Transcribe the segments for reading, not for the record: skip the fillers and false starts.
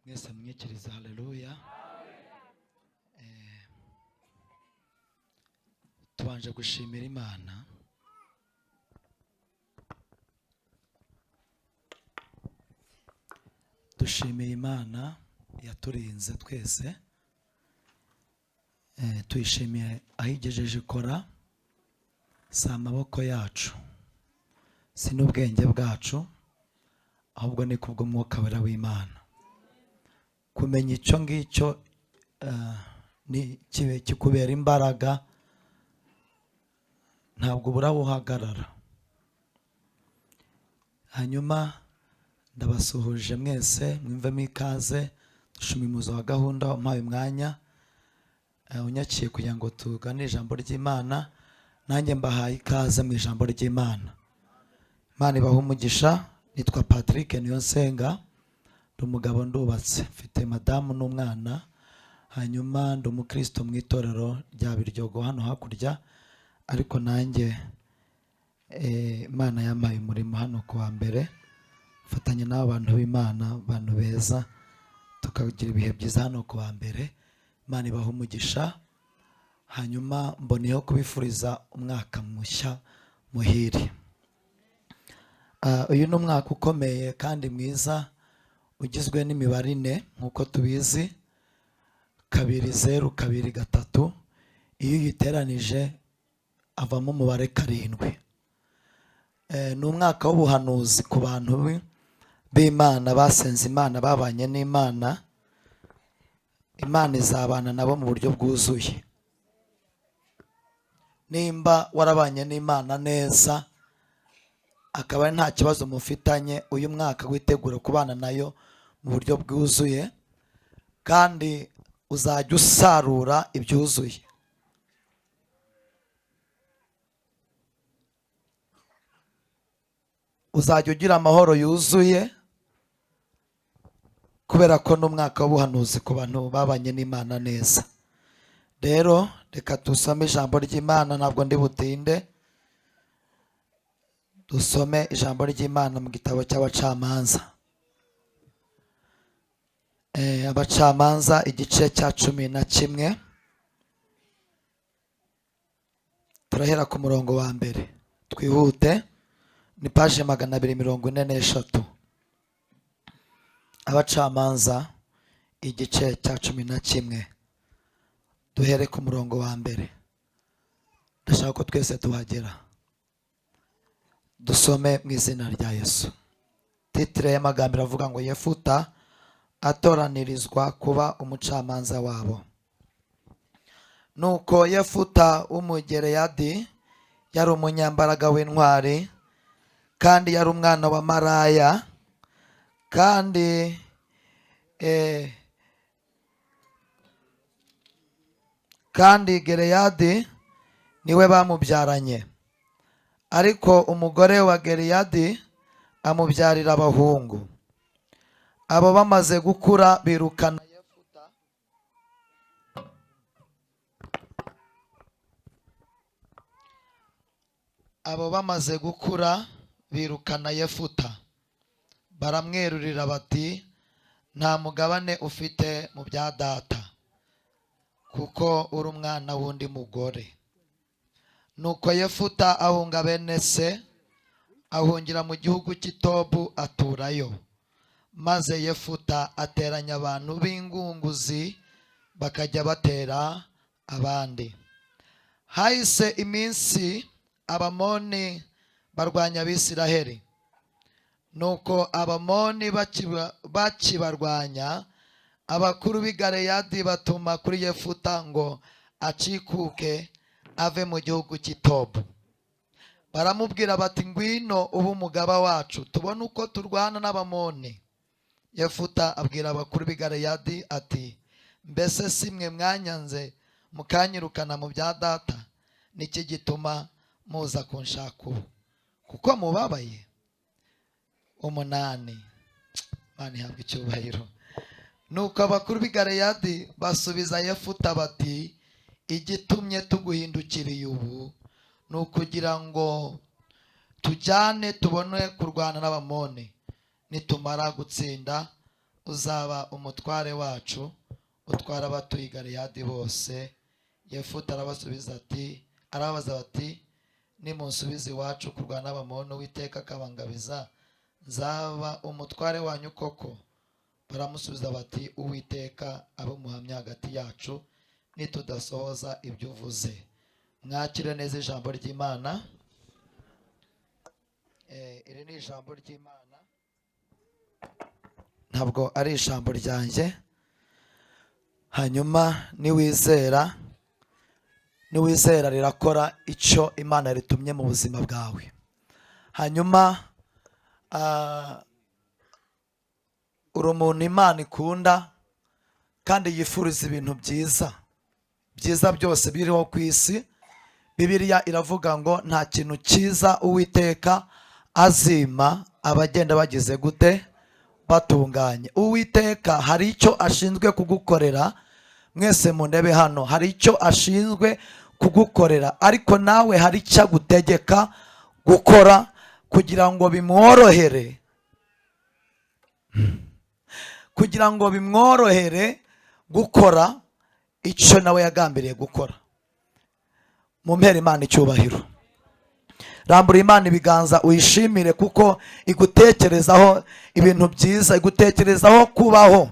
mwese mwikiriza haleluya. Tubanje gushimira Imana dushimiye Imana yaturinze twese, tuyishimiye aho igejeje ikora. Si amaboko yacu, si n'ubwenge bwacu, ahubwo ni kubw'umwuka wera w'Imana. Kumenya icyo ngicyo ni kikubera imbaraga, ntabwo burabuhagarara. Hanyuma ndabasuhuje mwese, mwimvemo ikaze. Dushima umuzo wa gahunda wampaye umwanya unyakiye kugira ngo tugane ijambo ry'Imana. Nanjye mbahaye ikaze mu ijambo ry'Imana. Imana ibahe umugisha. Nitwa Patrick Niyonsenga, ndi umugabo ndubatse, mfite madamu n'umwana. Hanyuma ndi umukristo mu itorero rya Biryogo hano hakurya, ariko nanjye Imana yampaye umurimo hano kuwa mbere, mfatanya n'abantu b'Imana, abantu beza, tukagira ibihe byiza hano kuwa mbere. Imana ibahe umugisha. Hanyuma mboneyeho kubifuriza umwaka mushya muhire. Uyu ni umwaka ukomeye kandi mwiza, ugizwe n'imibare 4 nk'uko tubizi, 2 0 2 3. Iyo uyiteranije avamo umubare 7. Ni umwaka w'ubuhanuzi ku bantu b'Imana, basenze Imana, babanye n'Imana. Imana izabana nabo mu buryo bwuzuye. Nimba warabanye n'Imana neza, akaba nta kibazo mufitanye, uyu mwaka witegura kubana nayo mu buryo bwuzuye, kandi uzajya usarura ibyuzuye. Uzajya ugira amahoro yuzuye, kubera ko n'umwaka w'ubuhanuzi ku bantu babanye n'Imana neza. Rero reka dusome ijambo ry'Imana, ntabwo ndi butinde. Dusome ijambo ry'Imana mu gitabo cy'Abacamanza. Abacamanza igice cya 11. Turahera ku murongo wa mbere, twihute. Ni paje 243. Abacamanza igice cya 11, duhere ku murongo wa mbere. Ndashaka ko twese tuhagera. Dusome mu izina rya Yesu. Titire y'amagambo iravuga ngo Yefuta atoranirizwa kuba umucamanza wabo. Nuko Yefuta w'Umugereyadi yari umunyambaraga w'intwari, kandi yari umwana wa maraya, kandi Gereyadi niwe bamubyaranye. Ariko umugore wa Gereyadi amubyarira abahungu. Abo bamaze gukura birukana Yefuta. Yefuta. Baramwerurira bati, nta mugabane ufite mu bya data, kuko uri umwana w'undi mugore. Nuko Yefuta ahunga bene se, ahungira mu gihugu cy'Itobu aturayo. Maze Yefuta ateranya abantu b'ingunguzi, bakajya batera abandi. Hahise iminsi, Abamoni barwanya Abisiraheli. Nuko Abamoni bakibarwanya, abakuru b'i Galeyadi batuma kuri Yefuta ngo acikuke ave mu gihugu cy'Itobu. Baramubwira bati, ngwino ubu umugaba wacu, tubone uko turwana n'Abamoni. Yefuta abwira abakuru b'i Galeyadi ati, mbese si mwe mwanyanze mukanyirukana mu bya data? Niki gituma muza kunshaka ubu, kuko mubabaye? 8. Imana ihabwe icyubahiro. Nuko abakuru b'i Galeyadi basubiza Yefuta bati, igitumye tuguhindukiriye ubu ni ukugira ngo tujyane tubone kurwana n'Abamoni. Nitumara gutsinda uzaba umutware wacu utwara abatuye i Galeyadi bose. Yefuta arababaza bati nimunsubiza iwacu kurwana n'Abamoni, Uwiteka akabangabiza, nzaba umutware wanyu koko? Baramusubiza bati Uwiteka abe umuhamya hagati yacu nitudasohoza ibyo uvuze. Mwakire neza ijambo ry'Imana. Iri ni ijambo ry'Imana, ntabwo ari ijambo ryanjye. Hanyuma niwizera rirakora icyo Imana ritumye mu buzima bwawe. Hanyuma uri umuntu Imana ikunda kandi yifuriza ibintu byiza byose biriho ku isi. Bibiliya iravuga ngo nta kintu cyiza Uwiteka azima abagenda bagize gute? Batunganye. Uwiteka hari icyo ashinzwe kugukorera. Mwese mu ndebe hano hari icyo ashinzwe kugukorera, ariko nawe hari icyo agutegeka gukora kugira ngo bimworohere, gukora icyo nawe yagambiriye gukora. Mumpere Imana icyubahiro. Rambura Imana ibiganza uyishimire, kuko igutekerezaho ibintu byiza, igutekerezaho kubaho.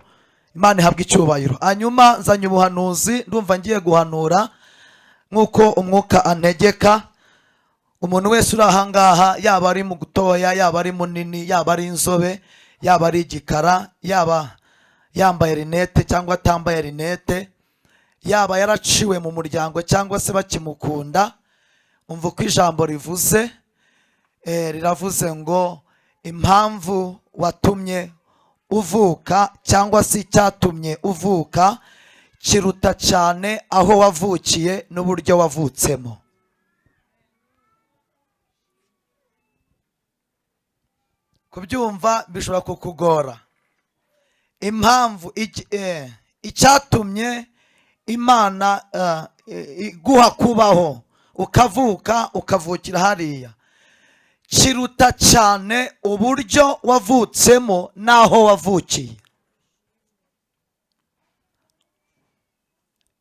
Imana ihabwa icyubahiro. Hanyuma nzanye ubuhanuzi, ndumva ngiye guhanura nk'uko umwuka antegeka. Umuntu wese uri ahangaha, yaba ari mu gutoya, yaba ari munini, yaba ari inzobe, yaba ari igikara, yaba yambaye rinete cyangwa atambaye rinete, yaba yaraciwe mu muryango cyangwa se bakimukunda, umva uko ijambo rivuze. Riravuze ngo impamvu watumye uvuka cyangwa se icyatumye uvuka kiruta cyane aho wavukiye n'uburyo wavutsemo. Kubyumva bishobora kukugora. Impamvu icyatumye Imana iguha kubaho ukavuka ukavukira hariya kiruta cyane uburyo wavutsemo n'aho wavukiye.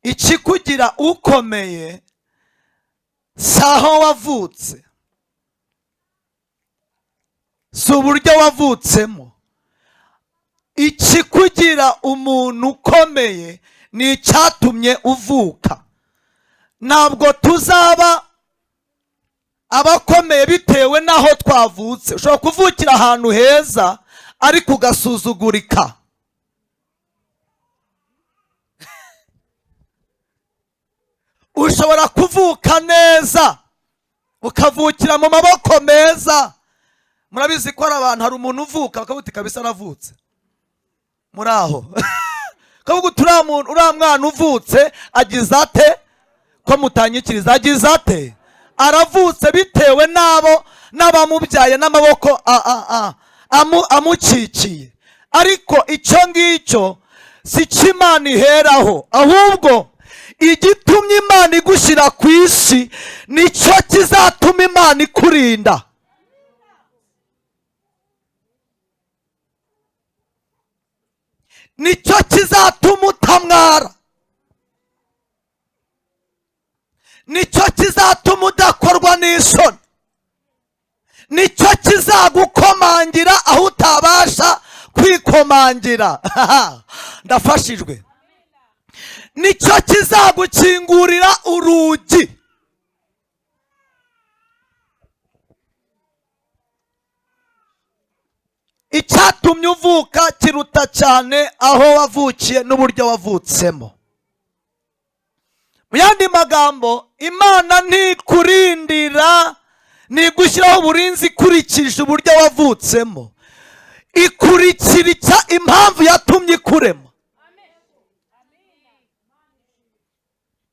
Ikikugira ukomeye si aho wavutse, si uburyo wavutsemo. Ikikugira umuntu ukomeye ni icyatumye uvuka. Ntabwo tuzaba abakomeye bitewe n'aho twavutse. Ushobora kuvukira ahantu heza ariko ugasuzugurika. Ushobora kuvuka neza ukavukira mu maboko meza. Murabizi ko hari umuntu uvuka bakavuga kabisa aravutse. Muri aho kavuga uriya mwana uvutse agize ate? Ko mutanyikiriza, agize ate? Aravutse bitewe n'abamubyaye n'amaboko amucikiye. Ariko icyo ngicyo si cyo Imana iheraho, ahubwo igitumye Imana igushyira ku isi nicyo kizatuma Imana ikurinda. Nicyo kizatuma utamwara. Nicyo kizatuma udakorwa n'isoni. Nicyo kizagukomangira aho utabasha kwikomangira. Ndafashijwe. Nicyo kizagukingurira urugi. Icyatumye uvuka kiruta cyane aho wavukiye n'uburyo wavutsemo. Mu yandi magambo, Imana ntikurindira, ntigushyiraho uburinzi ikurikije uburyo wavutsemo. Ikurikira impamvu yatumye ikurema.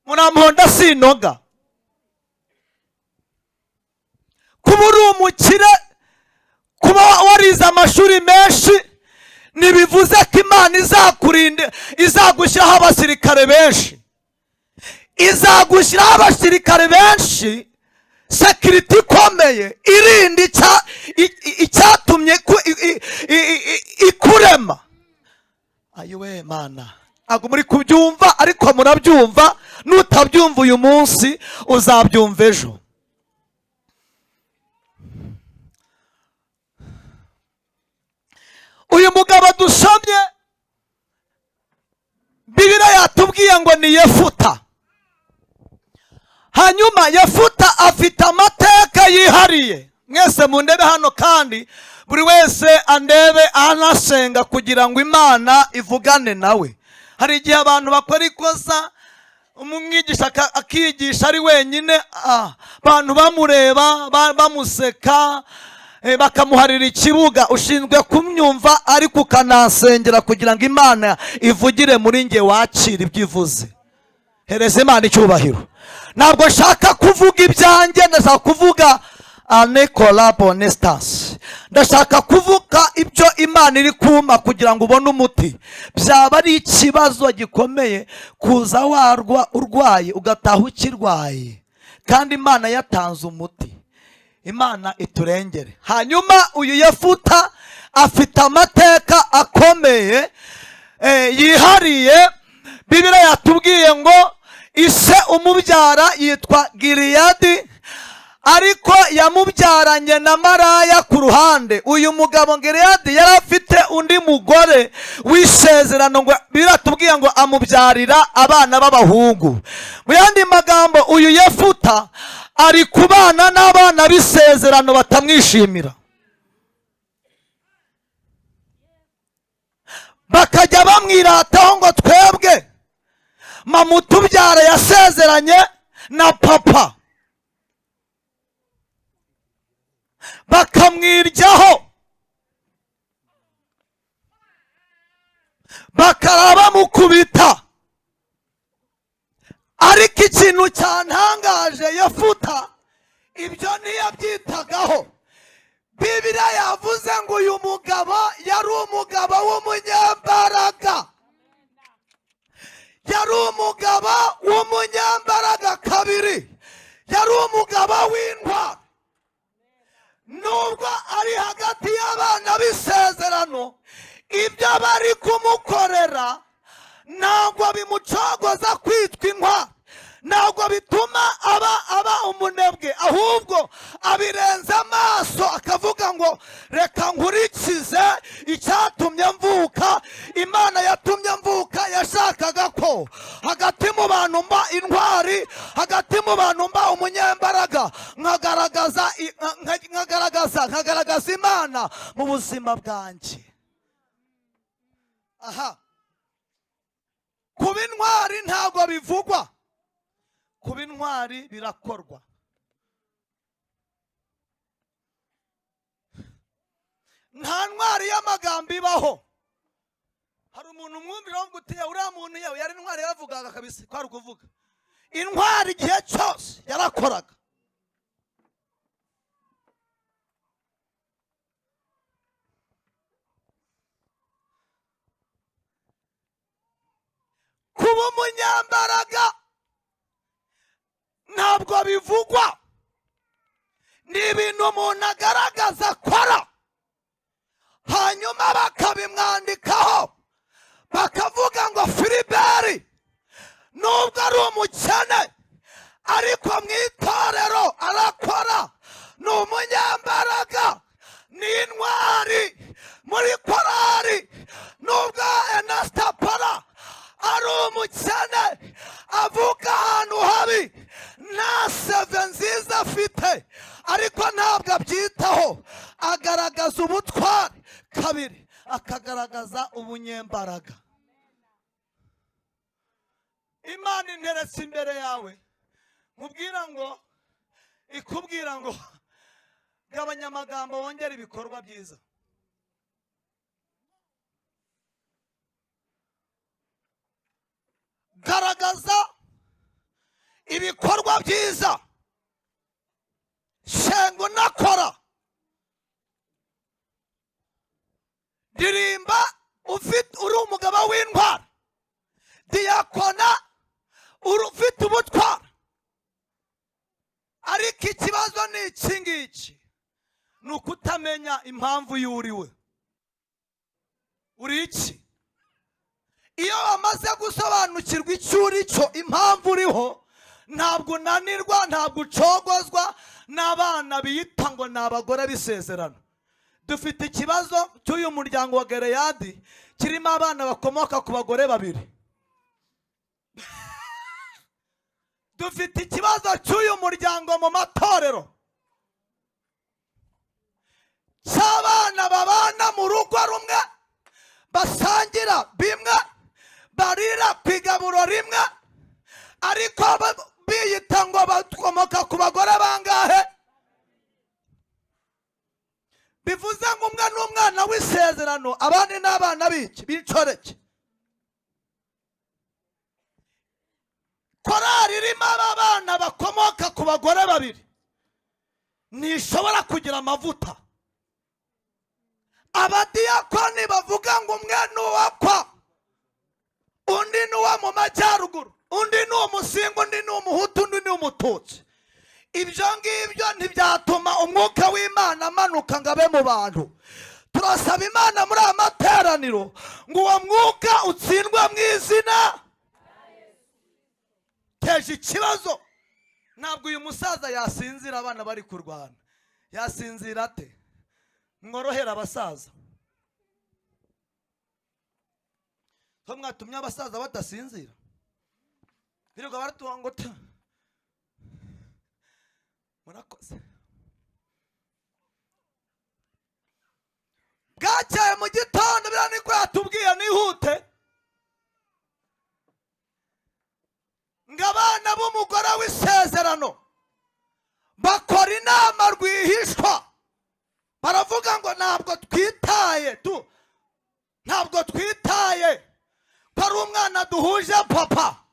Muramponda sinoga. Kuba uri umukire, kuba warize amashuri menshi, ntibivuze ko Imana izakurinda, izagushyiraho abasirikare benshi. Izagushyiraho abasirikare benshi, sekiriti ikomeye irinda icyatumye ikurema. ayiwe mana, ntabwo muri kubyumva ariko murabyumva. Nutabyumva uyu munsi uzabyumva ejo. Uyu mugabo dusomye Bibiliya yatubwiye ngo ni Yefuta. Hanyuma Yefuta afite amateka yihariye. Mwese mundebe hano kandi buri wese andebe anasenga kugira ngo Imana ivugane nawe. Hari igihe abantu bakora ikosa, umwigisha akigisha ari wenyine, abantu bamureba bamuseka, bakamuharira ikibuga. Ushinzwe kumyumva ariko ukanasengera kugira ngo Imana ivugire muri nge, wakira ibyivuze. Hereza Imana icyubahiro. Ntabwo nshaka kuvuga ibyanjye, ndashaka kuvuga Nicola Bonestas. Ndashaka kuvuga ibyo Imana iri kuma kugira ngo ubone umuti. Byaba ari ikibazo gikomeye kuza warwa urwaye ugataha ukirwaye, kandi Imana yatanze umuti. Imana iturengere. Hanyuma uyu Yefuta afite amateka akomeye yihariye. Bibiliya yatubwiye ngo ise umubyara yitwa Gileyadi, ariko yamubyaranye na maraya ku ruhande. Uyu mugabo Gileyadi yari afite undi mugore w'isezerano, ngo biratubwiye ngo amubyarira abana b'abahungu. Mu yandi magambo, uyu Yefuta ari kubana n'abana b'isezerano batamwishimira, bakajya bamwirataho ngo twebwe mama utubyara yasezeranye na papa, bakamwiryaho, bakaraba bamukubita. Ariko ikintu cyantangaje, Yefuta ibyo ntiyabyitagaho. Bibiliya yavuze ngo uyu mugabo yari umugabo w'umunyembaraga, yari umugabo w'umunyembaraga kabiri, yari umugabo w'intwari. Nubwo ari hagati y'abana b'isezerano, ibyo bari kumukorera ntabwo bimucogoza kwitwa intwari, ntabwo bituma aba umunebwe, ahubwo abirenza amaso akavuga ngo reka nkurikize icyatumye mvuka. Imana yatumye mvuka yashakaga ko hagati mu bantu mba intwari, hagati mu bantu mba umunyembaraga, nkagaragaza Imana mu buzima bwanjye. Aha, kuba intwari ntabwo bivugwa, kuba intwari birakorwa. Nta ntwari y'amagambo ibaho. Hari umuntu mwumvira ngo utiye uriya muntu yawe yari intwari, yaravugaga kabisa, kwari ukuvuga. Intwari igihe cyose yarakoraga. Kuba umunyambaraga ntabwo bivugwa, ni ibintu umuntu agaragaza akora, hanyuma bakabimwandikaho bakavuga ngo Filiberi nubwo ari umukene ariko mu itorero arakora, ni umunyambaraga, ni intwari muri korari. Nubwo Enastapara ari umukene, avuga ahantu habi, nta seve nziza afite, ariko ntabwo abyitaho, agaragaza ubutwari. Kabiri, akagaragaza ubunyembaraga. Imana interetse imbere yawe, ikubwira ngo gabanya amagambo, wongere ibikorwa byiza. Garagaza ibikorwa byiza, shenga unakora, dirimba uri umugabo w'intwari, diyakona ufite ubutwari. Ariko ikibazo ni iki ngiki, ni ukutamenya impamvu y'uriwe. Uri iki? iyo bamaze gusobanukirwa icyo uri cyo, impamvu uriho, ntabwo unanirwa, ntabwo ucogozwa n'abana biyita ngo ni abagore b'isezerano. Dufite ikibazo cy'uyu muryango wa Gereyadi kirimo abana bakomoka ku bagore babiri. Dufite ikibazo cy'uyu muryango mu matorero cy'abana babana mu rugo rumwe, basangira bimwe, barira ku igaburo rimwe, ariko biyita ngo bakomoka ku bagore bangahe? Bivuze ngo umwe n'umwana w'isezerano, abandi n'abana b'iki b'inshoreke. Korari irimo aba bana bakomoka ku bagore babiri ntishobora kugira amavuta. Abadiyakoni bavuga ngo umwe ni uwakwa, undi ni uwa mu majyaruguru, undi ni umusinga, undi ni umuhutu, undi ni umututsi. Ibyo ngibyo ntibyatuma umwuka w'Imana amanuka ngo abe mu bantu. Turasaba Imana muri aya materaniro ngo uwo mwuka utsindwe mu izina. Teje ikibazo. Ntabwo uyu musaza yasinzira abana bari kurwana. Yasinzira ate? Mworohera abasaza. Ko mwatumye abasaza badasinzira? Birirwa baratuha ngo murakoze. Bwacyaye mu gitondo biriya niko yatubwiye nihute ngo abana b'umugore w'isezerano bakora inama rwihishwa, baravuga ngo ntabwo twitaye ntabwo twitaye ko ari umwana duhuje papa,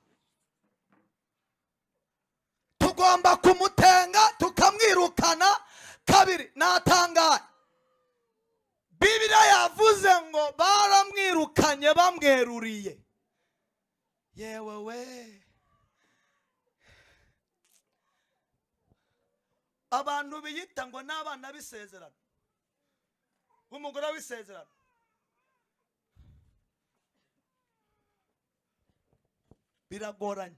tugomba kumutenga tukamwirukana kabiri. Natangaye, Bibiliya yavuze ngo baramwirukanye bamweruriye. Yewe we, abantu biyita ngo n'abana b'isezerano, umugore w'isezerano, biragoranye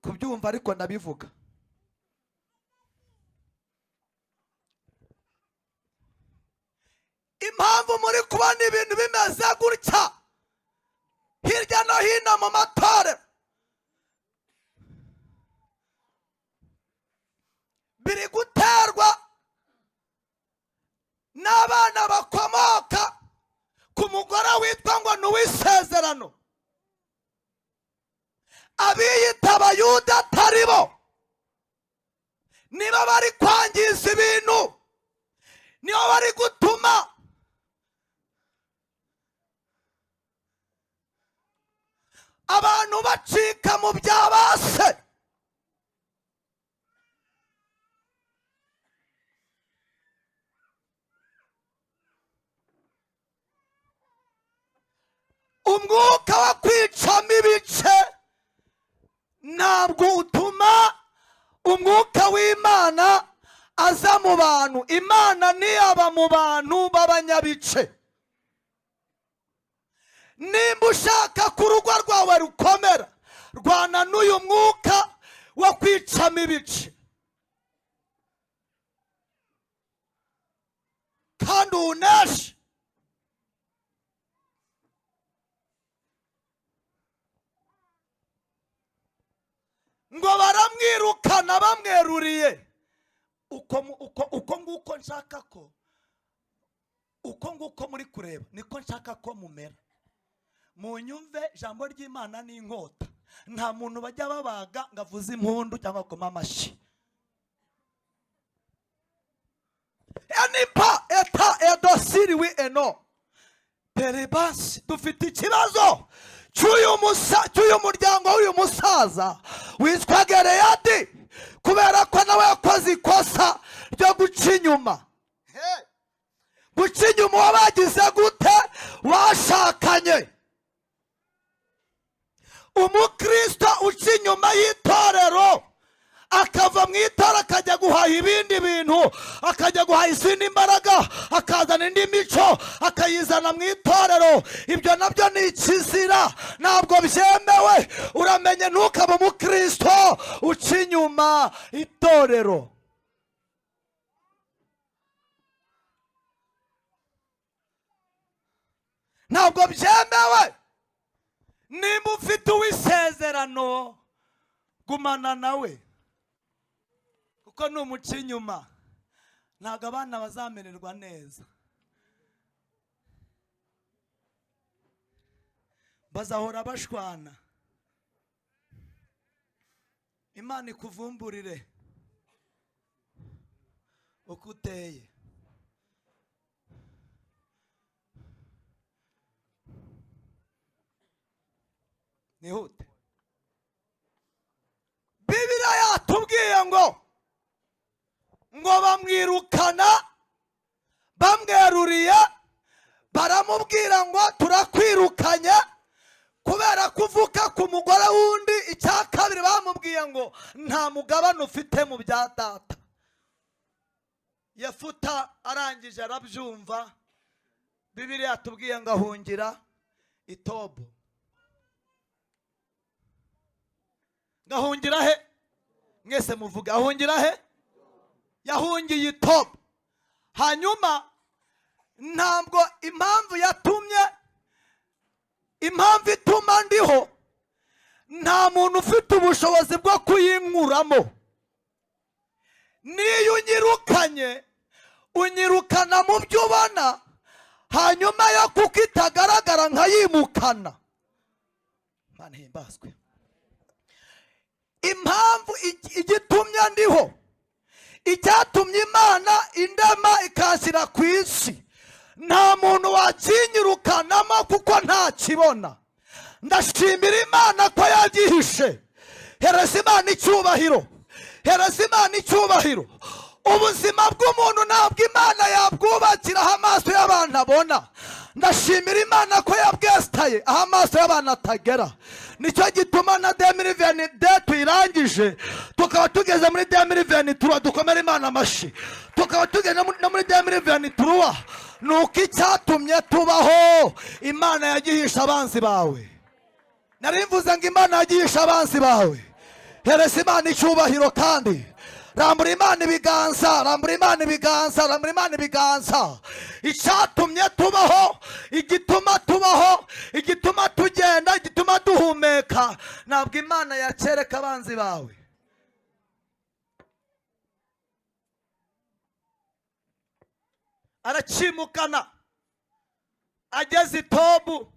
kubyumva, ariko ndabivuga. Impamvu muri kubona ibintu bimeze gutya hirya no hino mu matorero, biri guterwa n'abana bakomoka ku mugore witwa ngo ni uw'isezerano, abiyita abayuda atari bo. Niba bari kwangiza ibintu, nibo bari gutuma abantu bacika mu bya base. Umwuka wo kwicamo ibice ntabwo utuma umwuka w'Imana aza mu bantu. Imana ntiyaba mu bantu b'abanyabice. Nimba ushaka ko urugo rwawe rukomera, rwana n'uyu mwuka wo kwicamo ibice, kandi uwuneshe. Ngo baramwirukana bamweruriye. Uko nguko nshaka ko, uko nguko muri kureba niko nshaka ko mumera. Munyumve, ijambo ry'Imana ni inkota. Nta muntu bajya babaga ngo avuze impundu cyangwa akoma amashyi. Enipa eta edosiriwi eno perebasi. Dufite ikibazo cy'uyu muryango w'uyu musaza witwa Gereyadi, kubera ko nawe yakoze ikosa ryo guca inyuma. Guca inyuma wabagize gute? Washakanye. Umukristo uca inyuma y'itorero akava mu itora akajya guhaha ibindi bintu, akajya guhaha izindi mbaraga, akazana indi mico akayizana mu itorero. Ibyo nabyo ni ikizira, ntabwo byemewe. Uramenye ntukabe umukristo uca inyuma itorero. Ntabwo byemewe. Nimba ufite uw'isezerano, gumana nawe, kuko numuca inyuma ntabwo abana bazamererwa neza, bazahora bashwana. Imana ikuvumburire uko uteye. Nihute. Bibiliya yatubwiye ngo bamwirukana, bamweruriye, baramubwira ngo turakwirukanye kubera kuvuka ku mugore wundi. Icya kabiri bamubwiye ngo nta mugabane ufite mu bya data. Yefuta arangije arabyumva. Bibiliya yatubwiye ngo ahungira i Tobu. Ngahungira he? Mwese muvuga ahungira he? Yahungiye i Tobu. Hanyuma ntabwo impamvu ituma ndiho, nta muntu ufite ubushobozi bwo kuyinkuramo. Niyo unyirukanye, unyirukana mu byo ubona, hanyuma yo kuko itagaragara nkayimukana. Mana himbazwe. Impamvu igitumye ndiho, icyatumye Imana indema ikashyira ku isi, nta muntu wakinyirukanamo kuko ntakibona. Ndashimira Imana ko yagihishe. Hereza Imana icyubahiro, hereza Imana icyubahiro. Ubuzima bw'umuntu ntabwo Imana yabwubakiraho amaso y'abantu abona. Ndashimira Imana ko yabwestaye aho amaso y'abantu atagera. Nicyo gituma na 2022 tuyirangije, tukaba tugeze muri 2023. Dukomere Imana amashi. Tukaba tugeze no muri 2023. Nuko icyatumye tubaho, Imana yagihisha abanzi bawe. Narimvuze ngo Imana yagihisha abanzi bawe. Hereza Imana icyubahiro kandi rambura Imana ibiganza, rambura Imana ibiganza, rambura Imana ibiganza. Icyatumye tubaho, igituma tubaho, igituma tugenda, igituma duhumeka, ntabwo Imana yacyereka abanzi bawe. Aracimukana ageze i Tobu.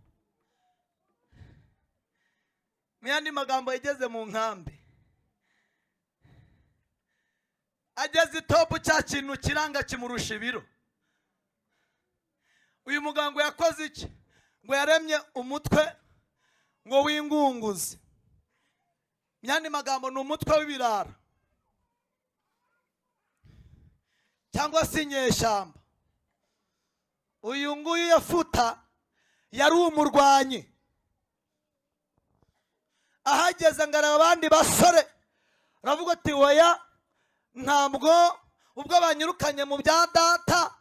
Mu yandi magambo yageze mu nkambi. Ageze i Tobu, cya kintu kiranga kimurusha ibiro. Uyu muganga yakoze iki? Ngo yaremye umutwe ngo w'ingunguzi. Mu yandi magambo ni umutwe w'ibirara cyangwa se inyeshyamba. Uyu nguyu Yefuta yari umurwanyi. Ahageze ngo areba abandi basore, aravuga ati oya, ntabwo ubwo banyirukanye mu bya data,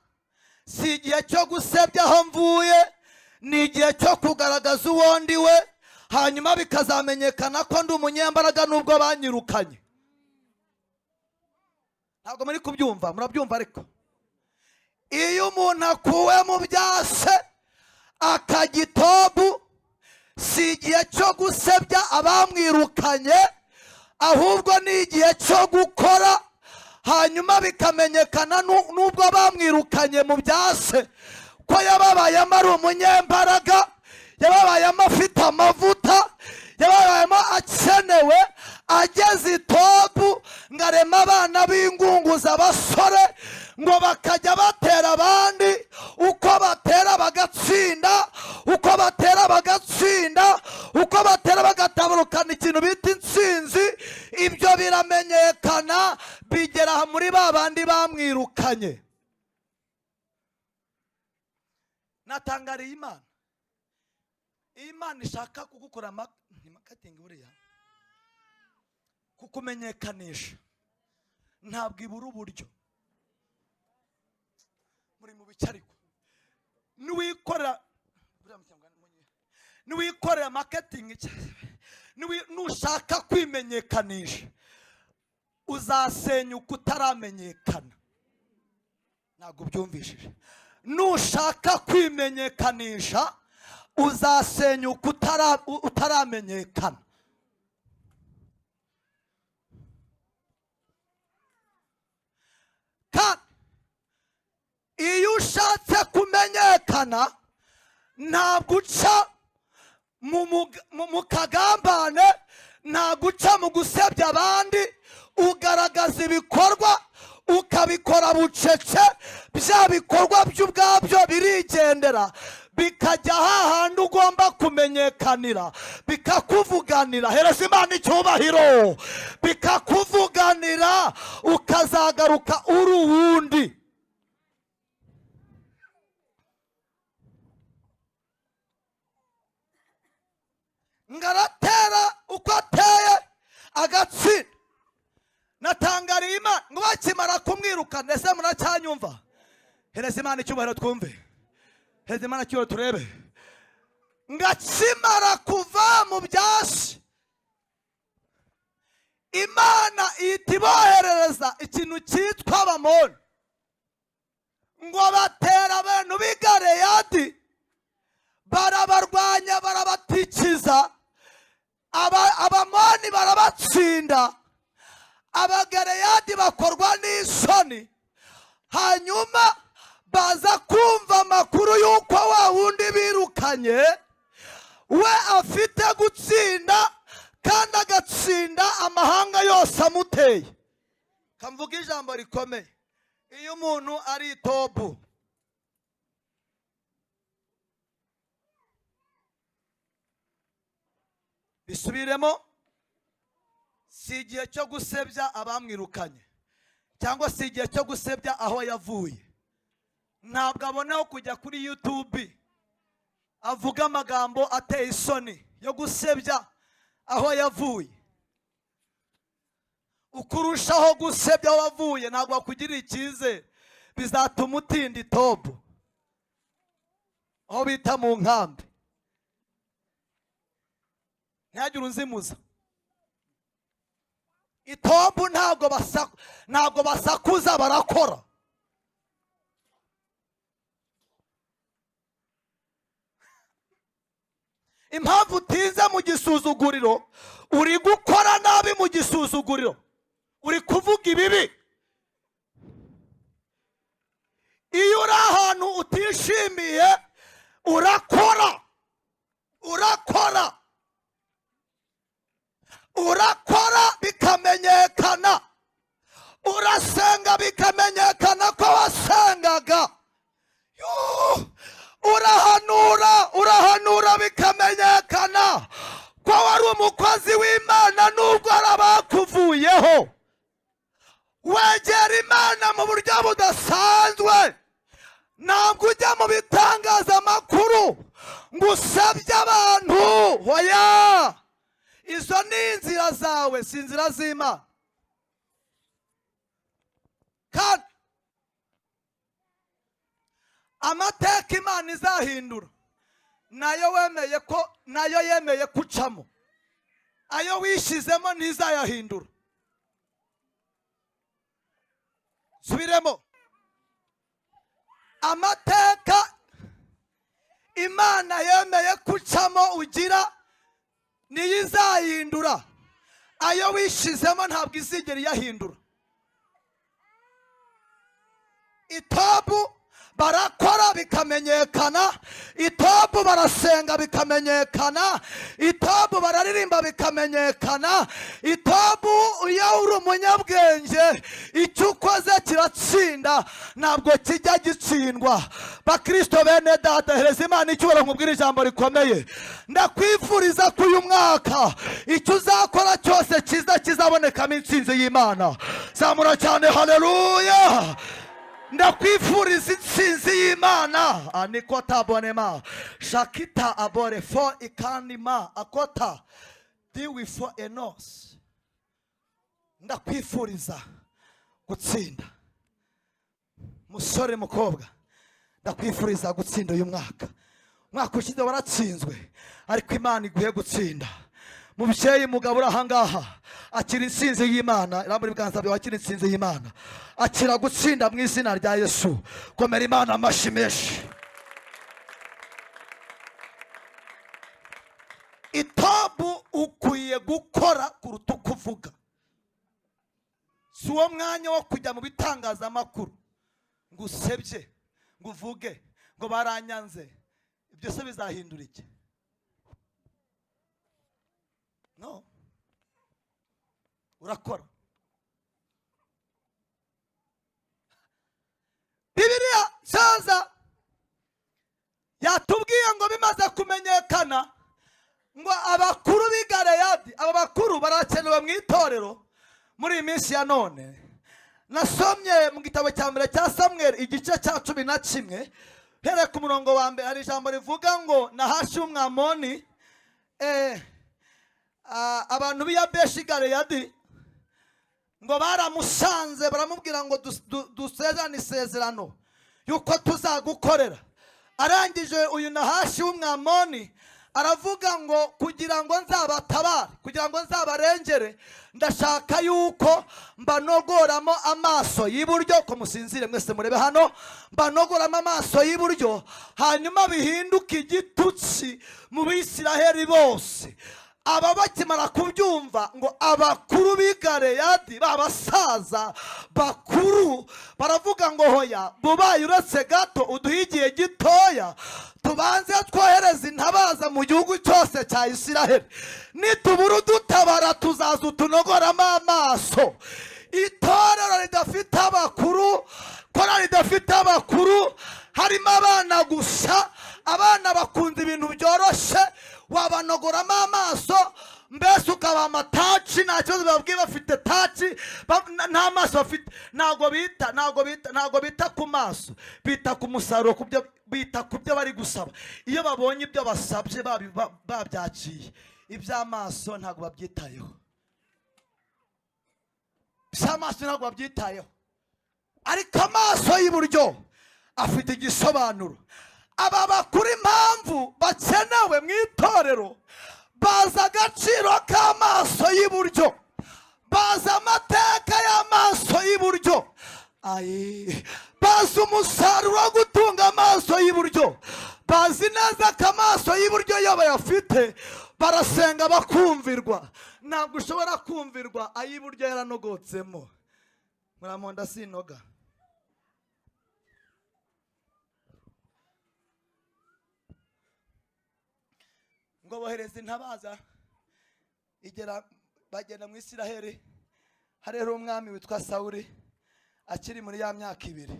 si igihe cyo gusebya aho mvuye, ni igihe cyo kugaragaza uwo ndi we, hanyuma bikazamenyekana ko ndi umunyembaraga nubwo banyirukanye. Ntabwo muri kubyumva, murabyumva ariko iyo umuntu akuwe mu byase akajya i Tobu, si igihe cyo gusebya abamwirukanye, ahubwo ni igihe cyo gukora, hanyuma bikamenyekana nubwo bamwirukanye mu byase ko yababayemo ari umunyembaraga, yababayemo afite amavuta, yababayemo akenewe. Ageze i Tobu ngo arema abana b'ingunguzi, abasore, ngo bakajya batera abandi, uko batera bagatsinda, uko batera bagatsinda, uko batera bagatabarukana ikintu bita intsinzi. Ibyo biramenyekana, bigera muri ba bandi bamwirukanye. Natangariye Imana. Imana ishaka kugukora marketing buriya. kukumenyekanisha ntabwo ibura uburyo muri mu bicariko niwikorera marketing nushaka kwimenyekanisha uzasenyuka utaramenyekana. Ntabwo byumvishije. Nushaka kwimenyekanisha uzasenyuka utaramenyekana. Kandi iyo ushatse kumenyekana ntabwo uca mu kagambane, ntabwo uca mu gusebya abandi, ugaragaza ibikorwa ukabikora bucece, bya bikorwa by'ubwabyo birigendera bikajya hahandi ugomba kumenyekanira, bikakuvuganira. Hereza Imana icyubahiro. Bikakuvuganira ukazagaruka uri uwundi. Ngaratera uko ateye agatsinda. Natangariye Imana ngo bakimara kumwirukana. Ese muracyanyumva? Hereza Imana icyubahiro twumve. Hereza Imana icyubahiro turebe. Ngakimara kuva mu byasi, Imana ihita iboherereza ikintu cyitwa Abamoni ngo batera abantu b'i Galeyadi, barabarwanya barabatikiza. Abamoni barabatsinda, Abagaleyadi bakorwa n'isoni. Hanyuma baza kumva amakuru y'uko wa wundi birukanye we afite gutsinda, kandi agatsinda amahanga yose amuteye. Kamvuga ijambo rikomeye. Iyo umuntu ari topu, bisubiremo, si igihe cyo gusebya abamwirukanye cyangwa si igihe cyo gusebya aho yavuye. Ntabwo abonaho kujya kuri YouTube avuga amagambo ateye isoni yo gusebya aho yavuye. Ukurushaho gusebya aho wavuye ntabwo wakugirira icyizere, bizatuma utinda itobu aho bita mu nkambi. Ntihagire unzimuza. Itobu ntabwo basakuza, barakora. Impamvu utinze mu gisuzuguriro, uri gukora nabi mu gisuzuguriro, uri kuvuga ibibi. Iyo uri ahantu utishimiye urakora, bikamenyekana. Urasenga bikamenyekana ko wasengaga. Urahanura bikamenyekana ko wari umukozi w'Imana nubwo ari abakuvuyeho. Wegera Imana mu buryo budasanzwe. Ntabwo ujya mu bitangazamakuru ngo usebye abantu. Oya, izo ni inzira zawe, si inzira z'Imana. Kandi amateka Imana izahindura nayo yemeye kucamo, ayo wishizemo ntizayahindura. Subiremo. Amateka Imana yemeye kucamo ugira niyo izahindura, ayo wishizemo ntabwo izigera iyahindura. Itobu barakora bikamenyekana, itobu barasenga bikamenyekana, itobu bararirimba bikamenyekana, itobu iyo uri umunyabwenge icyo ukoze kiratsinda, ntabwo kijya gitsindwa. Bakristo bene data, hereza Imana icyubahiro nkubwira ijambo rikomeye. Ndakwifuriza ko uyu mwaka icyo uzakora cyose cyiza kizabonekamo intsinzi y'Imana. Zamura cyane, haleluya. Ndakwifuriza intsinzi y'Imana. Anikota bonema shakita abore fo ikanima akota diwi fo enos. ndakwifuriza gutsinda. Musore mukobwa, ndakwifuriza gutsinda uyu mwaka. Umwaka ushize waratsinzwe, ariko Imana iguhe gutsinda. Mubyeyi mugabo uri ahangaha, akira intsinzi y'Imana. Irambura ibiganza byawe, akira intsinzi y'Imana, akira gutsinda mu izina rya Yesu. Komera Imana amashyi menshi. Itabu ukwiye gukora kuruta kuvuga. Si uwo mwanya wo kujya mu bitangazamakuru ngo usebye, ngo uvuge ngo baranyanze. Ibyo se bizahindura iki? No. Urakora. Bibiliya saza yatubwiye ngo bimaze kumenyekana ngo abakuru b'i Galeyadi, aba bakuru barakenewe mu itorero muri iyi minsi ya none. Nasomye mu gitabo cya mbere cya Samweli igice cya 11 here ku murongo wa mbere, hari ijambo rivuga ngo Nahashi w'Umwamoni, abantu b'i Yabeshi Galeyadi ngo baramusanze baramubwira ngo dusezerane isezerano yuko tuzagukorera. Arangije uyu Nahashi w'Umwamoni aravuga ngo kugira ngo nzabatabare, kugira ngo nzabarengere, ndashaka yuko mbanogoramo amaso y'iburyo. Ko musinzire mwese murebe hano, mbanogoramo amaso y'iburyo, hanyuma bihinduke igitutsi mu Bisiraheli bose. Aba bakimara kubyumva ngo abakuru b'i Galeyadi, babasaza bakuru, baravuga ngo hoya bubaye uretse gato uduhe igihe gitoya tubanze twohereza intabaza mu gihugu cyose cya Isiraheli. Nitubura udutabara tuzaza utunogoramo amaso. Itorero ridafite abakuru, korali ridafite abakuru, harimo abana gusa. Abana bakunze ibintu byoroshye, wabanogoramo amaso mbese ukaba amataci, nta kibazo babwiye bafite taci, nta maso bafite. Ntago bita ku maso, bita ku musaruro, bita ku byo bari gusaba. Iyo babonye ibyo basabye babyakiye, iby'amaso ntago babyitayeho. Iby'amaso ntago babyitayeho, ariko amaso y'iburyo afite igisobanuro. Aba bakuru impamvu bakenewe mu itorero, bazi agaciro k'amaso y'iburyo, bazi amateka y'amaso y'iburyo, bazi umusaruro wo gutunga amaso y'iburyo, bazi neza ko amaso y'iburyo iyo bayafite barasenga bakumvirwa. Ntabwo ushobora kumvirwa ay'iburyo yaranogotsemo. Muramonda sinoga. Ngo bohereza intabaza, bagenda mu Isiraheli. Hari rero umwami witwa Sawuli, akiri muri ya myaka 2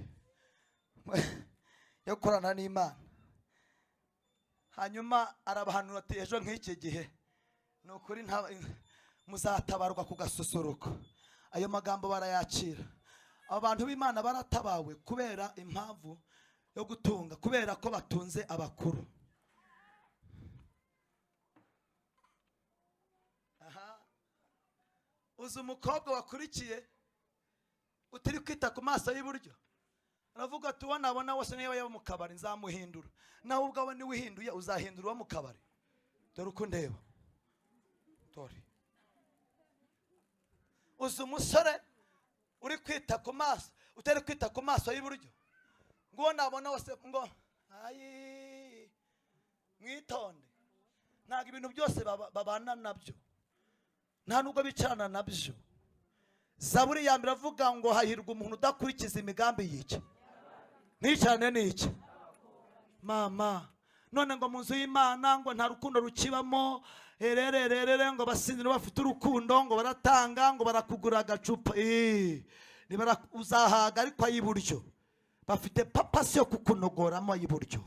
yo korana n'Imana. Hanyuma arabahanura ati ejo nk'iki gihe nukuri muzatabarwa ku gasusuruko. Ayo magambo barayakira. Abantu b'Imana baratabawe kubera impamvu yo gutunga, kubera ko batunze abakuru. Uzi umukobwa wakurikiye utari kwita ku maso y'iburyo, aravuga ati uwo nabona wose niba yaba mu kabari nzamuhindura. Nawe ubwawe ni wihinduye uzahindura uwo mu kabari. Dore uko ndeba. Dore. Uzi umusore uri kwita ku maso, utari kwita ku maso y'iburyo, ngo uwo nabona wose ngo mwitonde. Ntabwo ibintu byose babana nabyo, nta nubwo bicarana nabyo. Zaburi ya mbere avuga ngo hahirwa umuntu udakurikiza imigambi y'iki. Nticarane n'iki mama. None ngo mu nzu y'Imana ngo nta rukundo rukibamo, ererererere ngo basinzira bafite urukundo, ngo baratanga, ngo barakugura agacupa. Uzahaga ariko ay'iburyo bafite papasi yo kukunogoramo ay'iburyo.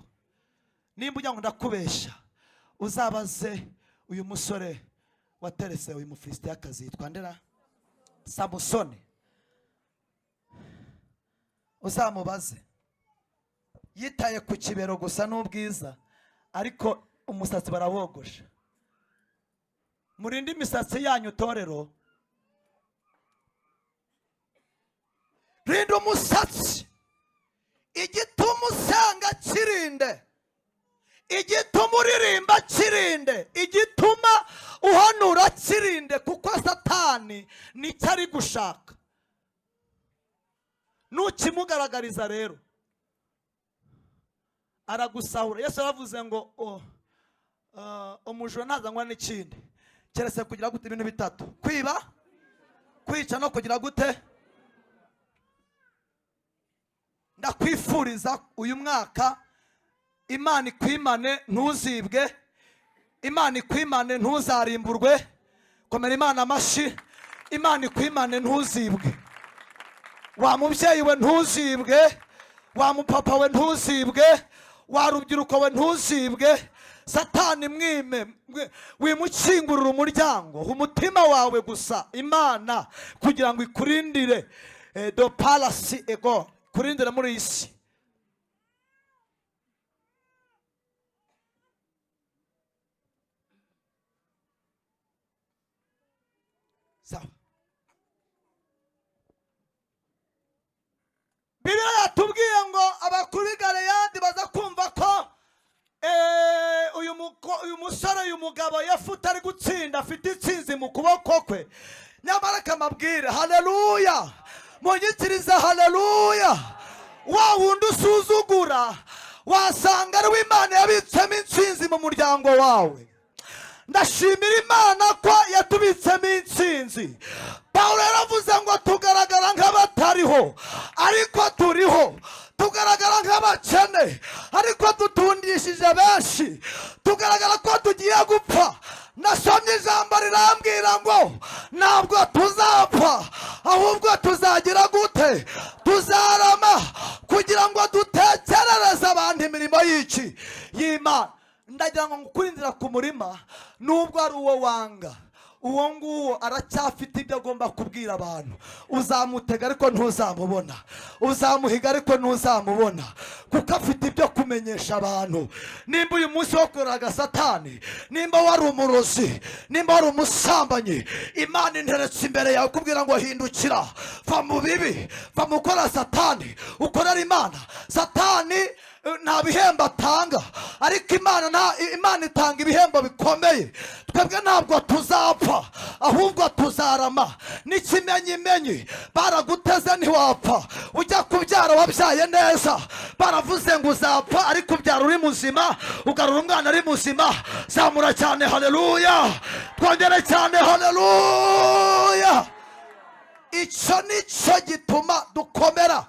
Nimba ujya ngo ndakubeshya, uzabaze uyu musore waterese uyu Mufilisitiyakazi yitwa ndera Samusoni. Uzamubaze, yitaye ku kibero gusa n'ubwiza, ariko umusatsi barawogosha. Murinde imisatsi yanyu torero, rinda umusatsi. Igituma usenga kirinde, igituma uririmba kirinde, igituma uhanura kirinde, kuko satani nicyo ari gushaka. Nukimugaragariza rero aragusahura. Yesu yaravuze ngo umujura ntazanywa n'ikindi keretse kugira gute ibintu bitatu: kwiba, kwica no kugira gute. Ndakwifuriza uyu mwaka Imana ikwimane ntuzibwe, Imana ikwimane ntuzarimburwe. Komera Imana amashyi. Imana ikwimane ntuzibwe. Wa mubyeyi we ntuzibwe, wa mupapa we ntuzibwe, wa rubyiruko we ntuzibwe. Satani mwime, wimukingurira umuryango umutima wawe gusa Imana, kugira ngo ikurindire do palasi ego, kurindira muri isi. Sawa. Bibiliya yatubwiye ngo abakuru b'i Galeyadi baza kumva ko uyu musore, uyu mugabo Yefuta ari gutsinda, afite intsinzi mu kuboko kwe. Nyamara akamabwira haleluya, munyikiriza haleluya. Wa wundi usuzugura wasanga ari we Imana yabitsemo intsinzi mu muryango wawe. Ndashimira Imana ko yatubitsemo intsinzi. Pawulo yaravuze ngo tugaragara nk'abatariho ariko turiho, tugaragara nk'abakene ariko dutundishije benshi, tugaragara ko tugiye gupfa. Nasomye ijambo rirambwira ngo ntabwo tuzapfa, ahubwo tuzagira gute? Tuzarama, kugira ngo dutekerereze abantu imirimo y'Imana. Ndagira ngo ngukurindira ku murima, nubwo ari uwo wanga, uwo nguwo aracyafite ibyo agomba kubwira abantu. Uzamutega ariko ntuzamubona, uzamuhiga ariko ntuzamubona, kuko afite ibyo kumenyesha abantu. Nimba uyu munsi wakoreraga Satani, nimba wari umurozi, nimba wari umusambanyi, Imana interetse imbere yawe kubwira ngo hindukira, va mu bibi, va mu gukora Satani, ukorera Imana. Satani nta bihembo atanga, ariko Imana itanga ibihembo bikomeye. Twebwe ntabwo tuzapfa, ahubwo tuzarama. N'ikimenyimenyi, baraguteze ntiwapfa. Ujya kubyara wabyaye neza, baravuze ngo uzapfa, ariko ubyara uri muzima, ugarura umwana ari muzima. Zamura cyane haleluya, twongere cyane haleluya. Icyo nicyo gituma dukomera.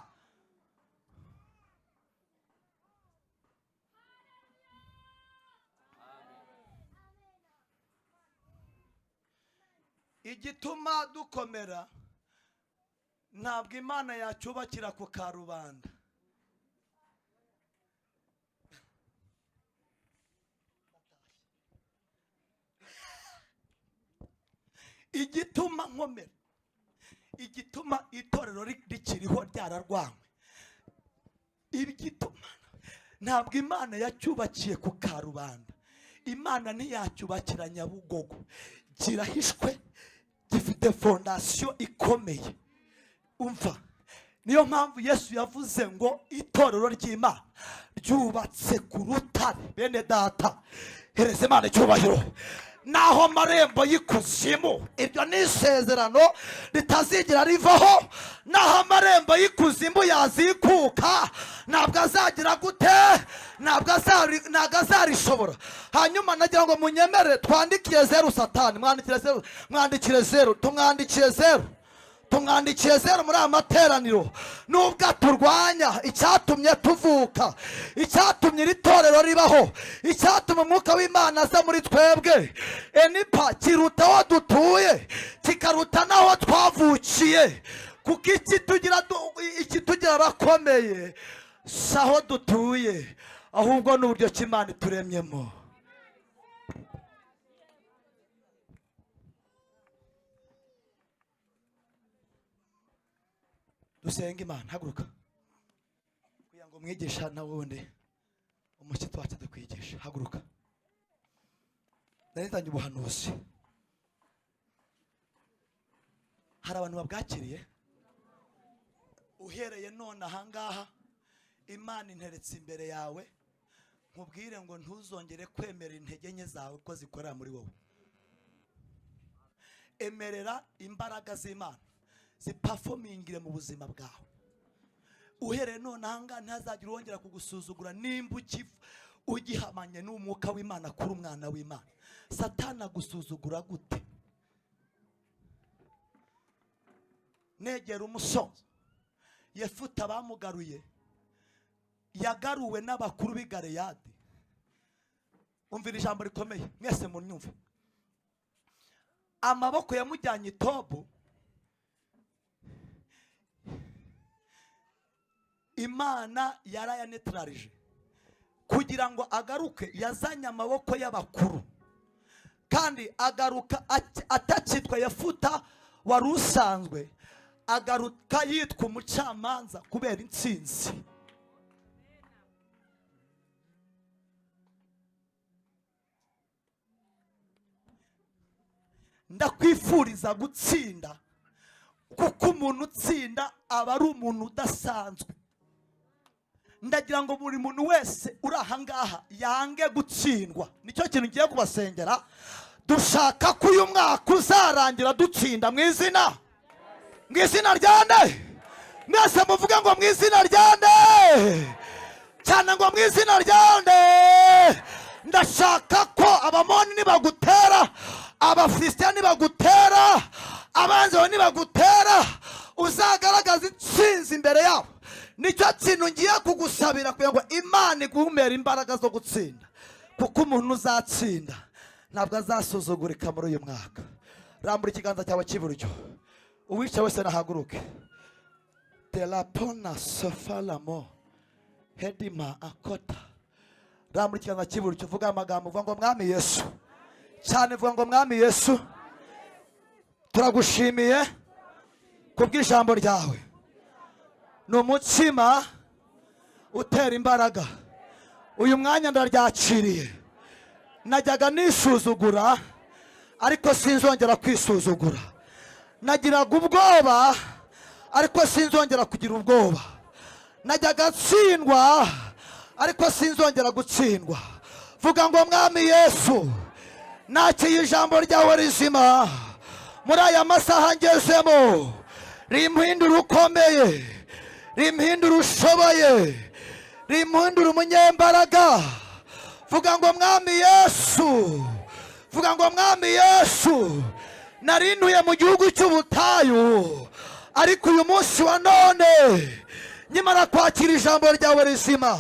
Igituma dukomera, ntabwo Imana yacyubakira ku karubanda. Igituma nkomera, igituma itorero rikiriho ryararwanywe, igituma ntabwo Imana yacyubakiye ku karubanda. Imana ntiyacyubakira Nyabugogo, kirahishwe, gifite fondasiyo ikomeye. Umva, niyo mpamvu Yesu yavuze ngo itorero ry'Imana ryubatse ku rutare. Bene data, hereza Imana icyubahiro. Naho amarembo y'ikuzimu, iryo ni isezerano ritazigera rivaho. Naho amarembo y'ikuzimu yazikuka, ntabwo azagira gute, ntabwo azarishobora. Hanyuma nagira ngo munyemere twandikiye zeru Satani, mwandikire zeru, tumwandikiye zeru, tumwandikiye zeru muri aya materaniro. Nubwo aturwanya, icyatumye tuvuka, icyatumye iri torero ribaho, icyatumye umwuka w'Imana aza muri twebwe, enipa kiruta aho dutuye, kikaruta n'aho twavukiye. Kuko ikitugira abakomeye si aho dutuye, ahubwo n'uburyo cy'Imana ituremyemo. Dusenga Imana. Haguruka kugira ngo mwigisha na wundi umushyitsi wacu adakwigisha. Haguruka. Naritangiye ubuhanuzi. Hari abantu babwakiriye. uhereye none ahangaha Imana interetse imbere yawe nkubwire ngo ntuzongere kwemera intege nke zawe ko zikorera muri wowe. Emerera imbaraga z'Imana ziperformingire mu buzima bwawe. Uhereye none ahangaha ntazagira wongera kugusuzugura nimba ugihamanye n'umwuka w'Imana kuri umwana w'Imana. Satani agusuzugura gute? Negera umusozo Yefuta bamugaruye, yagaruwe n'abakuru b'i Galeyadi. Umvira ijambo rikomeye mwese munyumve. Amaboko yamujyanye i Tobu, Imana yarayanetralije kugira ngo agaruke. Yazanye amaboko y'abakuru kandi agaruka atakitwa Yefuta wari usanzwe, agaruka yitwa umucamanza kubera intsinzi. Ndakwifuriza gutsinda, kuko umuntu utsinda aba ari umuntu udasanzwe. Ndagira ngo buri muntu wese uri ahangaha yange gutsindwa. Nicyo kintu ngiye kubasengera. Dushaka ko uyu mwaka uzarangira dutsinda mu izina rya nde. Mwese muvuge ngo mu izina rya nde, cyane ngo mu izina rya nde. Ndashaka ko abamoni nibagutera, abafilisitiya nibagutera, abanzi bawe nibagutera, uzagaragaza intsinzi imbere yabo. Nicyo kintu ngiye kugusabira kugira ngo Imana iguhumere imbaraga zo gutsinda, kuko umuntu uzatsinda ntabwo azasuzugurika muri uyu mwaka. Rambura ikiganza cyawe cy'iburyo, uwicaye wese nahaguruke. Telapona sofalamo hedima akota. Rambura ikiganza cy'iburyo, vuga amagambo, vuga ngo Mwami Yesu. Cyane vuga ngo Mwami Yesu, turagushimiye kubw'ijambo ryawe. Ni umutsima utera imbaraga. Uyu mwanya ndaryakiriye. Najyaga nisuzugura ariko sinzongera kwisuzugura. Nagiraga ubwoba ariko sinzongera kugira ubwoba. Najyaga ntsindwa ariko sinzongera gutsindwa. Vuga ngo Mwami Yesu, nakiriye ijambo ryawe rizima muri aya masaha ngezemo. Rimpindura ukomeye, rimpindura ushoboye, rimpindura umunyembaraga. Vuga ngo Mwami Yesu, vuga ngo Mwami Yesu, narintuye mu gihugu cy'ubutayu, ariko uyu munsi wa none nyimara kwakira ijambo ryawe rizima,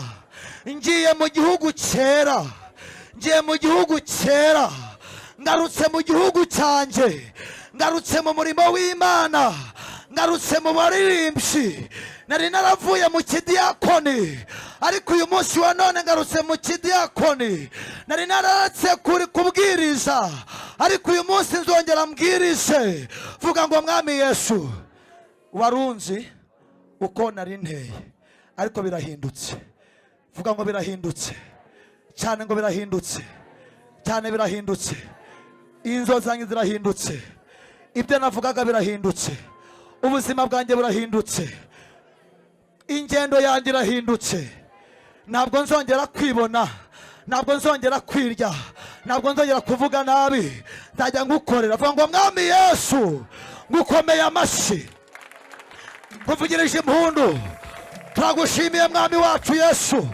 ngiye mu gihugu cyera, ngiye mu gihugu cyera. Ngarutse mu gihugu cyanjye, ngarutse mu murimo w'Imana, ngarutse mu baririmbyi. Nari naravuye mu kidiyakoni, ariko uyu munsi wa none ngarutse mu kidiyakoni. Nari naratse kubwiriza, ariko uyu munsi nzongera mbwirize. Vuga ngo Mwami Yesu, warunzi uko nari nteye, ariko birahindutse. Vuga ngo birahindutse, cyane ngo birahindutse, cyane birahindutse. Inzozi zanjye zirahindutse, ibyo navugaga birahindutse, ubuzima bwanjye burahindutse, ingendo yanjye irahindutse. Ntabwo nzongera kwibona, ntabwo nzongera kwirya, ntabwo nzongera kuvuga nabi. Nzajya ngukorera. Vuga ngo Mwami Yesu, ngukomeye amashyi, nkuvugirije impundu. Turagushimiye Mwami wacu Yesu,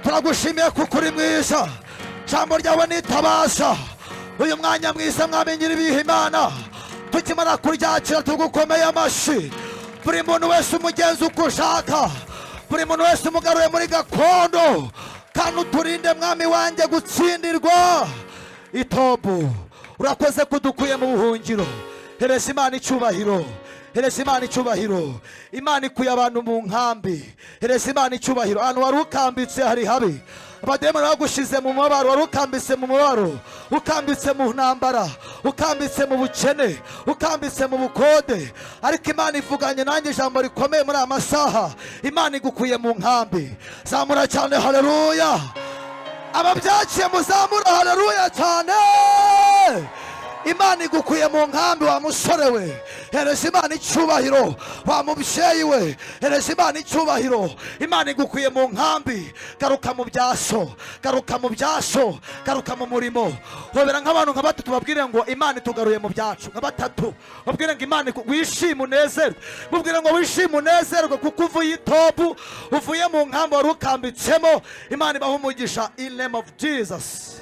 turagushimiye kuko uri mwiza. Ijambo ryawe nitabaza uyu mwanya mwiza, Mwami nyir'ibihe Imana. Tukimara kuryakira tugukomeye amashyi. Buri muntu wese umugenzi uko ushaka, buri muntu wese umugaruye muri gakondo, kandi uturinde Mwami wanjye gutsindirwa. i Tobu, urakoze kudukuye mu buhungiro. Hereza Imana icyubahiro, hereza Imana icyubahiro. Imana ikuye abantu mu nkambi, hereza Imana icyubahiro. Ahantu wari ukambitse hari habi, abademoni bagushize mu mubabaro, wari ukambitse mu mubabaro, ukambitse mu ntambara, ukambitse mu bukene, ukambitse mu bukode, ariko Imana ivuganye nanjye ijambo rikomeye muri aya masaha. Imana igukuye mu nkambi. Zamura cyane haleluya. Ababyakiye muzamura haleluya cyane. Imana igukuye mu nkambi wa musore we, hereza Imana icyubahiro. Wa mubyeyi we, hereza Imana icyubahiro. Imana igukuye mu nkambi, garuka mu byaso, garuka mu byaso, garuka mu murimo. Hobera nk'abantu nka batatu babwire ngo Imana itugaruye mu byacu. Nka batatu babwire ngo Imana wishime unezerwe. Mubwire ngo wishime unezerwe kuko uvuye itopu, uvuye mu nkambi wari ukambitsemo. Imana ibaha umugisha in name of Jesus.